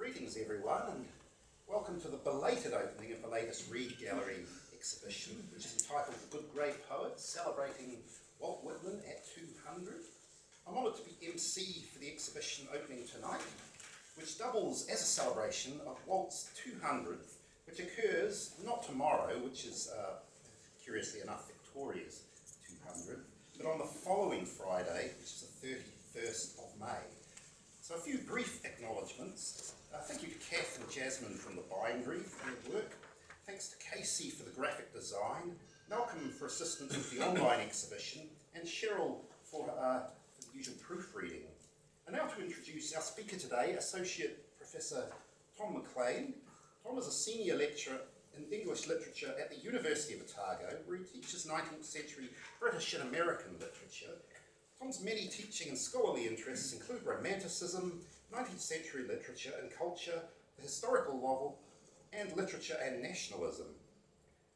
Greetings everyone, and welcome to the belated opening of the latest Reed Gallery exhibition, which is entitled The Good Grey Poet, celebrating Walt Whitman at 200. I'm honoured to be MC for the exhibition opening tonight, which doubles as a celebration of Walt's 200th, which occurs not tomorrow, which is, curiously enough, Victoria's 200th, but on the following Friday, which is the 31st of May. So a few brief acknowledgements. Thank you to Kath and Jasmine from the Bindery for their work. Thanks to Casey for the graphic design, Malcolm for assistance with the online exhibition, and Cheryl for the usual proofreading. And now to introduce our speaker today, Associate Professor Tom McLean. Tom is a senior lecturer in English literature at the University of Otago, where he teaches 19th century British and American literature. Tom's many teaching and scholarly interests include Romanticism, 19th century literature and culture, the historical novel, and literature and nationalism.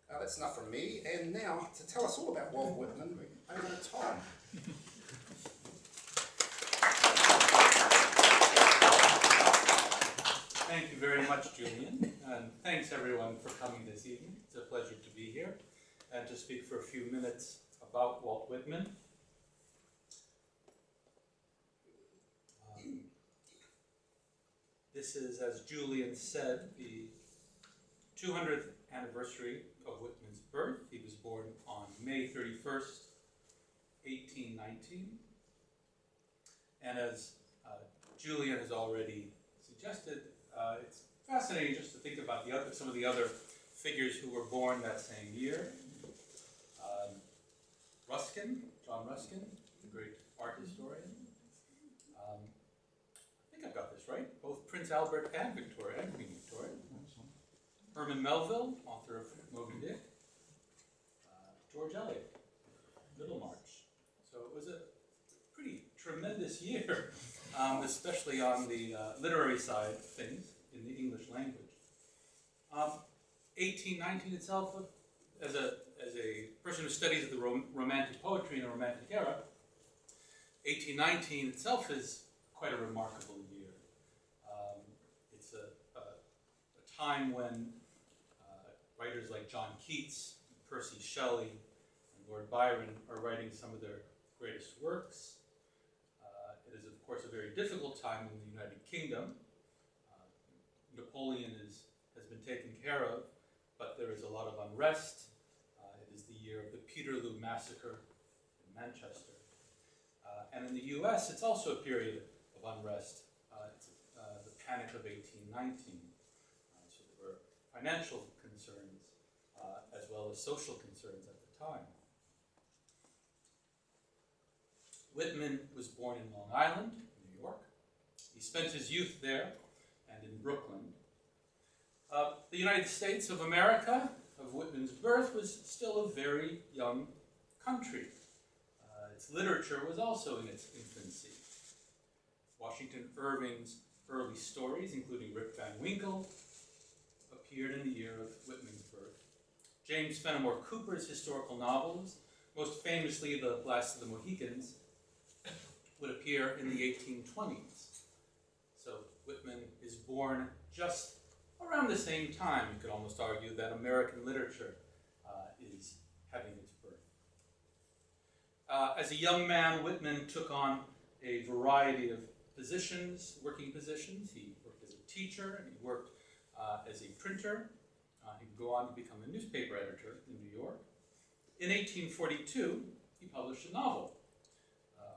That's enough from me, and now to tell us all about Walt Whitman, over to Tom. Thank you very much, Julian, and thanks everyone for coming this evening. It's a pleasure to be here and to speak for a few minutes about Walt Whitman. This is, as Julian said, the 200th anniversary of Whitman's birth. He was born on May 31st, 1819. And as Julian has already suggested, it's fascinating just to think about some of the other figures who were born that same year. John Ruskin, the great art historian. I think I've got this right. Both Prince Albert and Victoria, and Queen Victoria. Herman Melville, author of Moby Dick. George Eliot, Middlemarch. So it was a pretty tremendous year, especially on the literary side of things in the English language. 1819 itself, as a person who studies the Romantic poetry in the Romantic era, 1819 itself is quite a remarkable year. It's a time when writers like John Keats, Percy Shelley, and Lord Byron are writing some of their greatest works. It is, of course, a very difficult time in the United Kingdom. Napoleon has been taken care of, but there is a lot of unrest. It is the year of the Peterloo Massacre in Manchester. And in the US, it's also a period of unrest. It's the Panic of 1819. So there were financial concerns as well as social concerns at the time. Whitman was born in Long Island, New York. He spent his youth there and in Brooklyn. The United States of America, of Whitman's birth, was still a very young country. Its literature was also in its infancy. Washington Irving's early stories, including Rip Van Winkle, appeared in the year of Whitman's birth. James Fenimore Cooper's historical novels, most famously The Last of the Mohicans, would appear in the 1820s. So Whitman is born just around the same time, you could almost argue, that American literature is having its birth. As a young man, Whitman took on a variety of positions, working positions. He worked as a teacher, and he worked as a printer. He would go on to become a newspaper editor in New York. In 1842, he published a novel,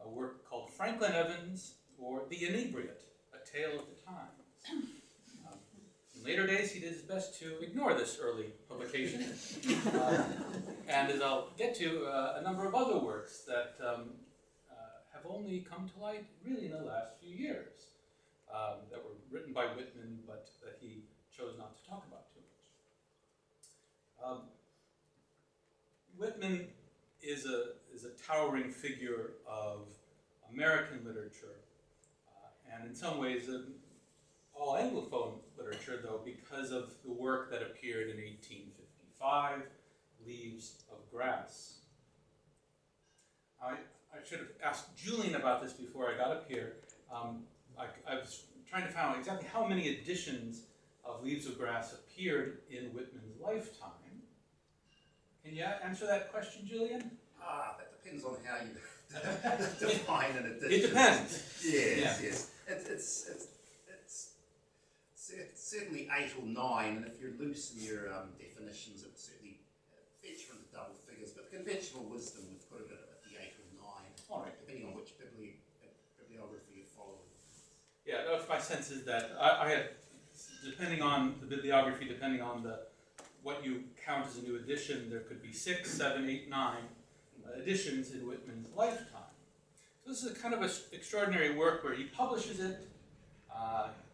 a work called Franklin Evans, or The Inebriate, A Tale of the Times. In later days, he did his best to ignore this early publication, and as I'll get to, a number of other works that have only come to light really in the last few years, that were written by Whitman, but that he chose not to talk about too much. Whitman is a towering figure of American literature, and in some ways all Anglophone literature, though, because of the work that appeared in 1855, Leaves of Grass. I should have asked Julian about this before I got up here. I was trying to find out exactly how many editions of Leaves of Grass appeared in Whitman's lifetime. Can you answer that question, Julian? That depends on how you define an edition. It depends. Yes, yes. It's certainly 8 or 9, and if you're loose in your definitions, it would certainly venture into double figures, but conventional wisdom would put it at the 8 or 9, All right. depending on which bibliography you're following. Yeah, my sense is that I had, depending on the bibliography, depending on what you count as a new edition, there could be 6, 7, 8, 9 editions in Whitman's lifetime. So this is a kind of an extraordinary work where he publishes it,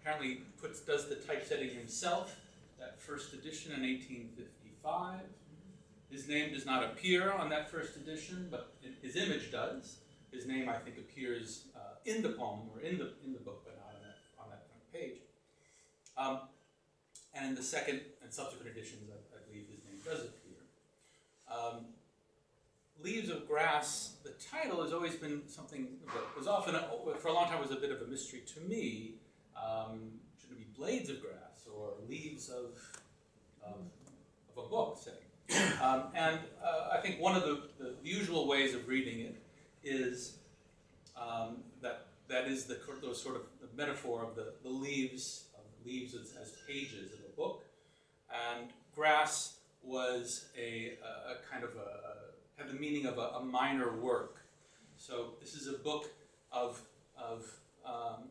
apparently does the typesetting himself, that first edition in 1855. His name does not appear on that first edition, but his image does. His name, I think, appears in the poem or in the book, but not on that front page. And in the second and subsequent editions, I believe his name does appear. Leaves of Grass, the title has always been something that was often, for a long time, was a bit of a mystery to me. Should it be Blades of Grass or Leaves of a book, say? And I think one of the usual ways of reading it is that is those sort of the metaphor of the leaves as pages of a book, and grass was a kind of had the meaning of a minor work. So this is a book of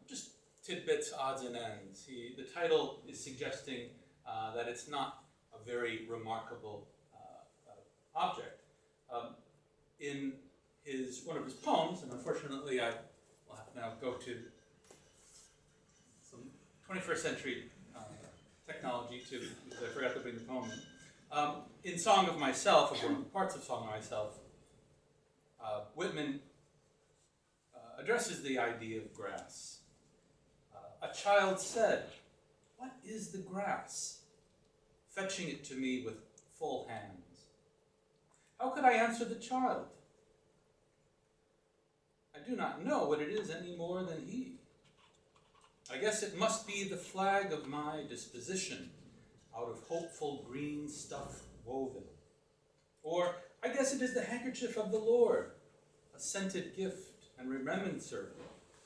just tidbits, odds and ends. The title is suggesting that it's not a very remarkable object. In one of his poems, and unfortunately I will have to now go to some 21st century technology because I forgot to bring the poem in. In Song of Myself, or parts of Song of Myself, Whitman addresses the idea of grass. A child said, "What is the grass?" fetching it to me with full hands. How could I answer the child? I do not know what it is any more than he. I guess it must be the flag of my disposition, out of hopeful green stuff woven. Or I guess it is the handkerchief of the Lord, a scented gift and remembrancer,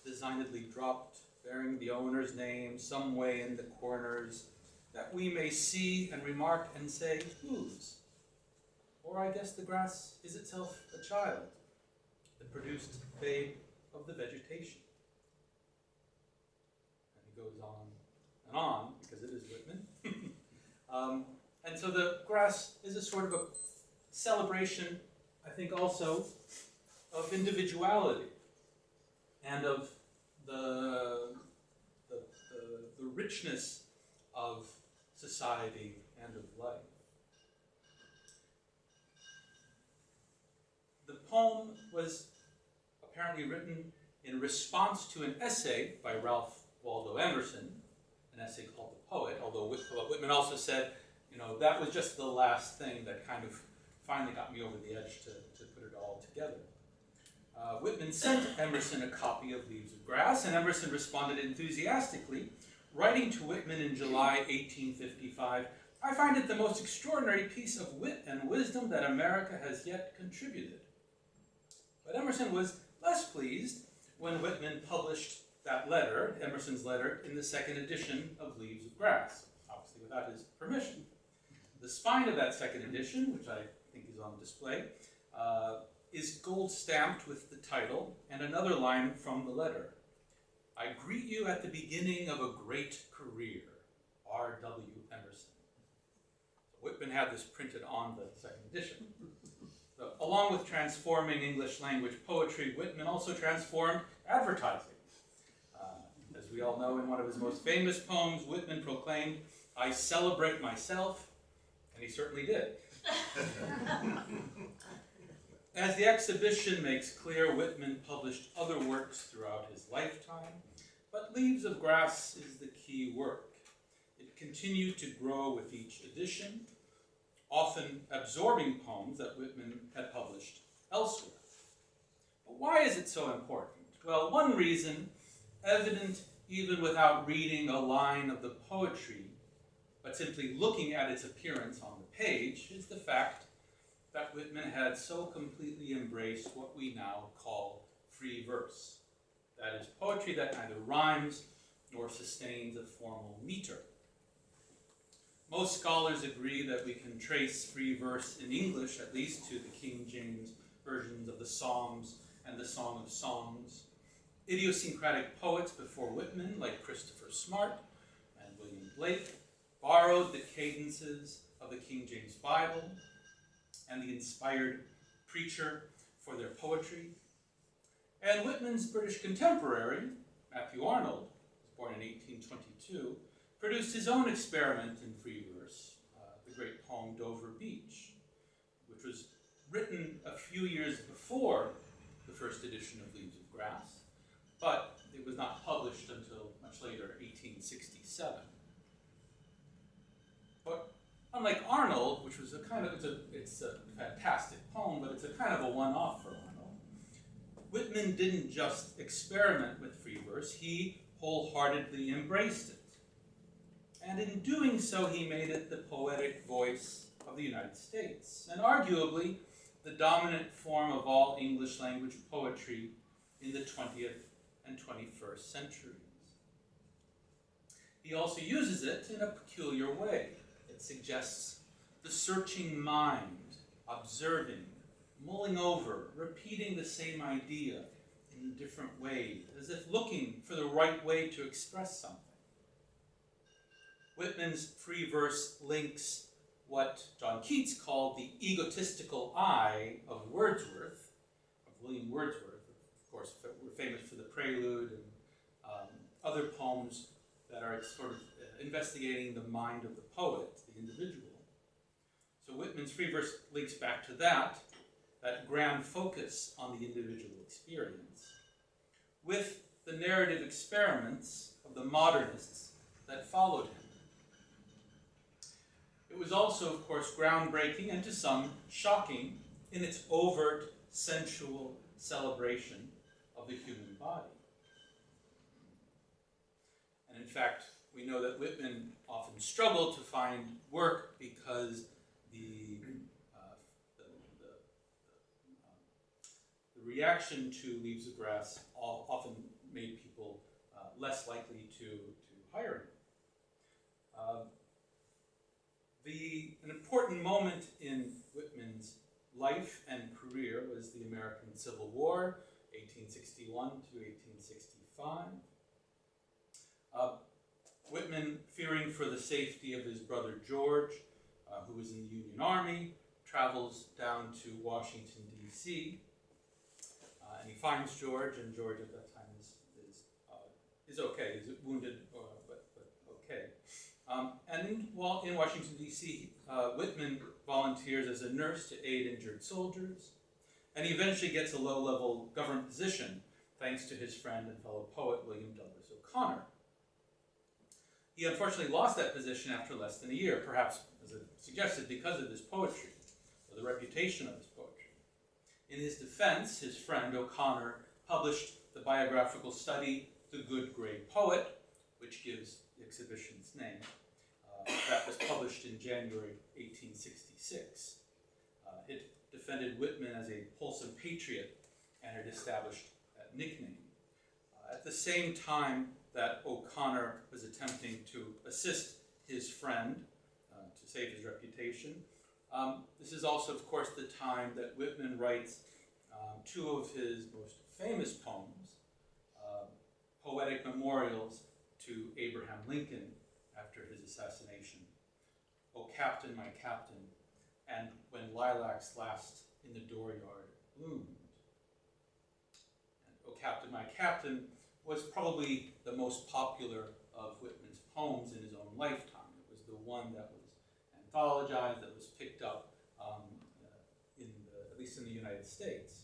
designedly dropped, bearing the owner's name some way in the corners, that we may see and remark and say, whose? Or I guess the grass is itself a child, the produced babe of the vegetation. And he goes on and on, because it is Whitman. And so the grass is a sort of a celebration, I think, also of individuality and of the richness of society and of life. The poem was apparently written in response to an essay by Ralph Waldo Emerson, an essay called The Poet, although Whitman also said, that was just the last thing that kind of finally got me over the edge to put it all together. Whitman sent Emerson a copy of Leaves of Grass, and Emerson responded enthusiastically, writing to Whitman in July 1855, "I find it the most extraordinary piece of wit and wisdom that America has yet contributed." But Emerson was less pleased when Whitman published that letter, Emerson's letter, in the second edition of Leaves of Grass, obviously without his permission. The spine of that second edition, which I think is on display, is gold stamped with the title and another line from the letter. "I greet you at the beginning of a great career, R.W. Emerson." So Whitman had this printed on the second edition. So, along with transforming English language poetry, Whitman also transformed advertising. As we all know, in one of his most famous poems, Whitman proclaimed, "I celebrate myself," and he certainly did. As the exhibition makes clear, Whitman published other works throughout his lifetime, but Leaves of Grass is the key work. It continued to grow with each edition, often absorbing poems that Whitman had published elsewhere. But why is it so important? Well, one reason evident even without reading a line of the poetry, but simply looking at its appearance on the page, is the fact that Whitman had so completely embraced what we now call free verse. That is, poetry that neither rhymes nor sustains a formal meter. Most scholars agree that we can trace free verse in English at least to the King James versions of the Psalms and the Song of Songs. Idiosyncratic poets before Whitman, like Christopher Smart and William Blake, borrowed the cadences of the King James Bible and the inspired preacher for their poetry. And Whitman's British contemporary, Matthew Arnold, born in 1822, produced his own experiment in free verse, the great poem Dover Beach, which was written a few years before the first edition of Leaves of Grass, but it was not published until much later, 1867. But unlike Arnold, which was it's a fantastic poem, but it's a kind of a one-off for Arnold, Whitman didn't just experiment with free verse, he wholeheartedly embraced it. And in doing so, he made it the poetic voice of the United States, and arguably the dominant form of all English language poetry in the 20th and 21st centuries. He also uses it in a peculiar way. It suggests the searching mind, observing, mulling over, repeating the same idea in different ways, as if looking for the right way to express something. Whitman's free verse links what John Keats called the egotistical I of Wordsworth, of William Wordsworth, of course, we're famous for the Prelude and other poems that are sort of investigating the mind of the poet, the individual. So Whitman's free verse links back to that grand focus on the individual experience, with the narrative experiments of the modernists that followed him. It was also, of course, groundbreaking and to some shocking in its overt, sensual celebration of the human body. And in fact, we know that Whitman often struggled to find work because the reaction to Leaves of Grass often made people less likely to hire him. An important moment in Whitman's life and career was the American Civil War, 1861 to 1865. Whitman, fearing for the safety of his brother George, who was in the Union Army, travels down to Washington, D.C., and he finds George, and George at that time is okay. He's wounded, but okay. And in Washington, D.C., Whitman volunteers as a nurse to aid injured soldiers, and he eventually gets a low-level government position thanks to his friend and fellow poet William Douglas O'Connor. He unfortunately lost that position after less than a year, perhaps, as it suggested, because of his poetry, or the reputation of his poetry. In his defense, his friend O'Connor published the biographical study, The Good Grey Poet, which gives the exhibition's name. That was published in January 1866. It defended Whitman as a wholesome patriot, and it established that nickname. At the same time that O'Connor was attempting to assist his friend to save his reputation, this is also, of course, the time that Whitman writes two of his most famous poems, poetic memorials to Abraham Lincoln after his assassination. O Captain, my Captain, and When Lilacs Last in the Dooryard Bloomed. And O Captain, my Captain was probably the most popular of Whitman's poems in his own lifetime. It was the one that was anthologized, that was picked up, at least in the United States.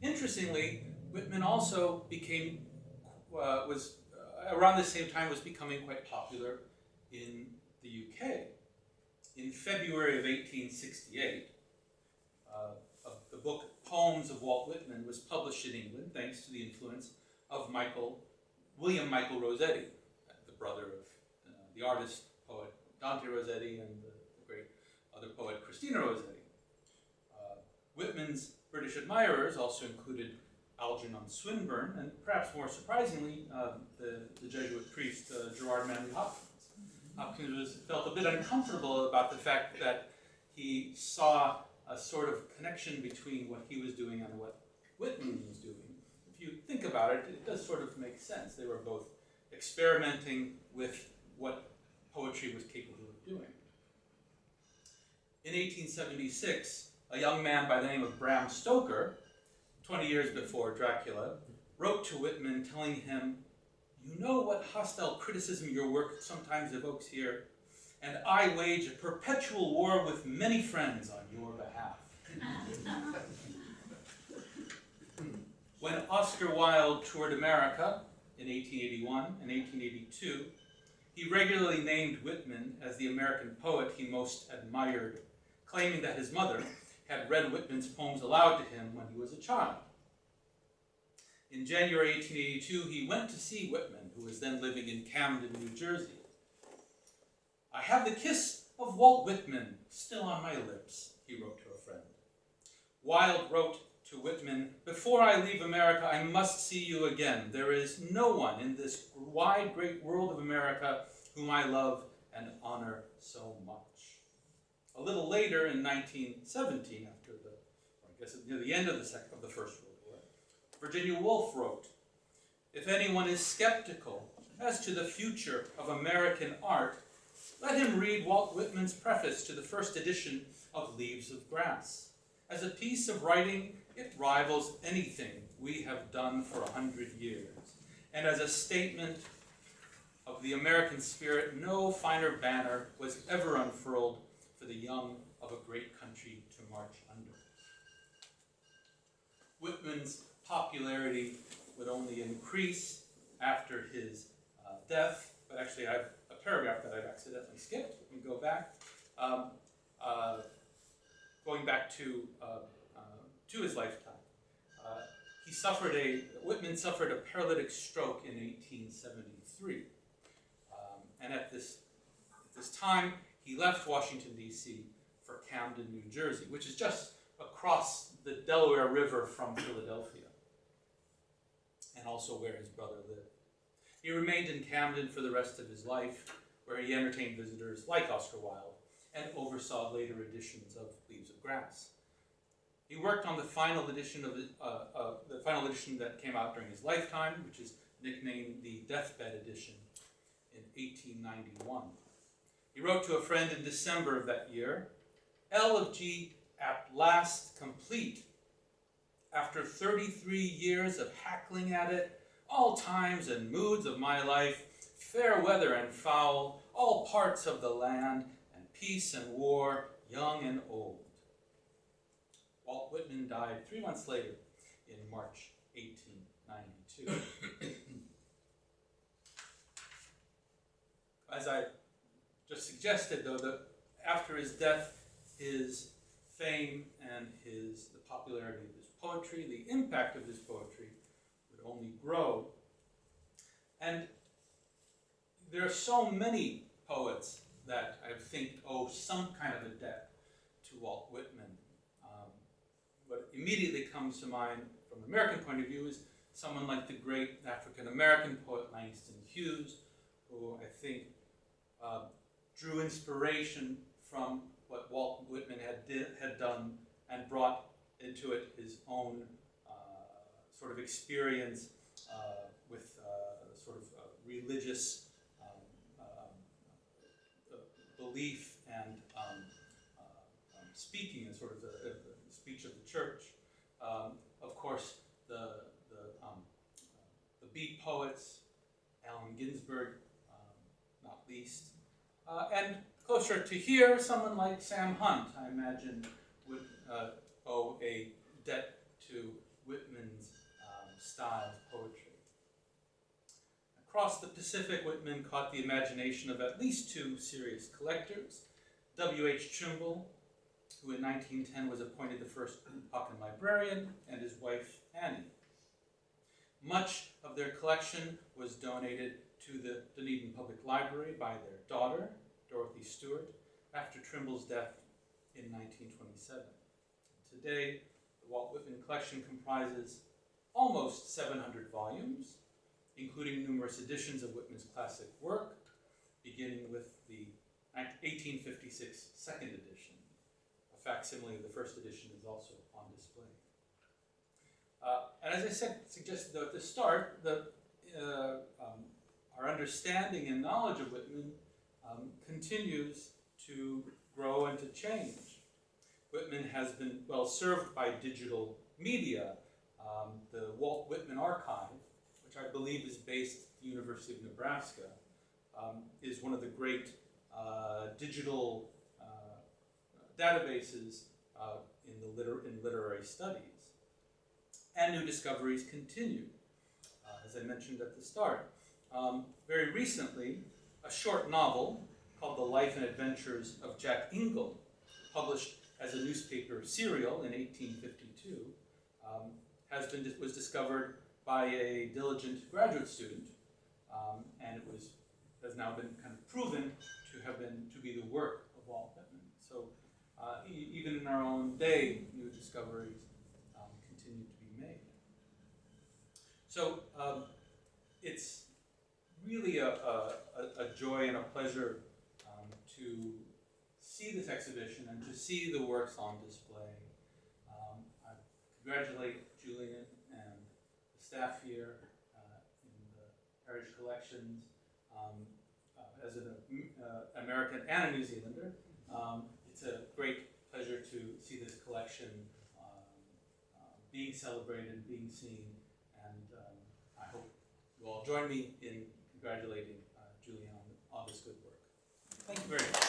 Interestingly, Whitman also around the same time was becoming quite popular in the UK. In February of 1868, the book Poems of Walt Whitman was published in England thanks to the influence of William Michael Rossetti, the brother of the artist, poet Dante Rossetti, and the great other poet Christina Rossetti. Whitman's British admirers also included Algernon Swinburne, and perhaps more surprisingly, the Jesuit priest Gerard Manley Hopkins. Hopkins felt a bit uncomfortable about the fact that he saw a sort of connection between what he was doing and what Whitman was doing. If you think about it, it does sort of make sense. They were both experimenting with what poetry was capable of doing. In 1876, a young man by the name of Bram Stoker, 20 years before Dracula, wrote to Whitman telling him, "You know what hostile criticism your work sometimes evokes here, and I wage a perpetual war with many friends on your behalf." When Oscar Wilde toured America in 1881 and 1882, he regularly named Whitman as the American poet he most admired, claiming that his mother had read Whitman's poems aloud to him when he was a child. In January 1882, he went to see Whitman, who was then living in Camden, New Jersey. "I have the kiss of Walt Whitman still on my lips," he wrote to a friend. Wilde wrote to Whitman, "Before I leave America, I must see you again. There is no one in this wide, great world of America whom I love and honor so much." A little later, in 1917, near the end of the First World War, Virginia Woolf wrote, "If anyone is skeptical as to the future of American art, let him read Walt Whitman's preface to the first edition of Leaves of Grass. As a piece of writing, it rivals anything we have done for 100 years. And as a statement of the American spirit, no finer banner was ever unfurled for the young of a great country to march under." Whitman's popularity would only increase after his death, but actually I have a paragraph that I've accidentally skipped. Let me go back. Going back to his lifetime. Whitman suffered a paralytic stroke in 1873. And at this time, he left Washington, D.C. for Camden, New Jersey, which is just across the Delaware River from Philadelphia, and also where his brother lived. He remained in Camden for the rest of his life, where he entertained visitors like Oscar Wilde and oversaw later editions of Leaves of Grass. He worked on the final edition that came out during his lifetime, which is nicknamed the Deathbed Edition, in 1891. He wrote to a friend in December of that year, "L of G at last complete. After 33 years of hackling at it, all times and moods of my life, fair weather and foul, all parts of the land, and peace and war, young and old." Walt Whitman died 3 months later in March 1892. As I just suggested, though, that after his death, his fame and the popularity of his poetry, the impact of his poetry, would only grow. And there are so many poets that I think owe some kind of a debt to Walt Whitman. What immediately comes to mind from an American point of view is someone like the great African-American poet Langston Hughes, who I think drew inspiration from what Walt Whitman had done and brought into it his own sort of experience with sort of religious belief and speaking as sort of the speech of the church. Of course, the beat poets, Allen Ginsberg, not least, and closer to here, someone like Sam Hunt, I imagine, would owe a debt to Whitman's style of poetry. Across the Pacific, Whitman caught the imagination of at least 2 serious collectors, W.H. Trimble, who in 1910 was appointed the first Hockin librarian, and his wife, Annie. Much of their collection was donated to the Dunedin Public Library by their daughter, Dorothy Stewart, after Trimble's death in 1927. Today, the Walt Whitman collection comprises almost 700 volumes, including numerous editions of Whitman's classic work, beginning with the 1856 second edition. A facsimile of the first edition is also on display. And as I suggested though at the start, our understanding and knowledge of Whitman continues to grow and to change. Whitman has been well served by digital media. The Walt Whitman Archive, which I believe is based at the University of Nebraska, is one of the great digital databases in literary studies. And new discoveries continue, as I mentioned at the start. Very recently, a short novel called The Life and Adventures of Jack Ingle, published as a newspaper serial in 1852, was discovered by a diligent graduate student, and has now been kind of proven to be the work of Walt Whitman. So even in our own day, new discoveries continue to be made. So it's really a joy and a pleasure to see this exhibition and to see the works on display. I congratulate Julian and the staff here in the Heritage Collections. As an American and a New Zealander, it's a great pleasure to see this collection being celebrated, being seen, and I hope you all join me in congratulating Julian on this good work. Thank you very much.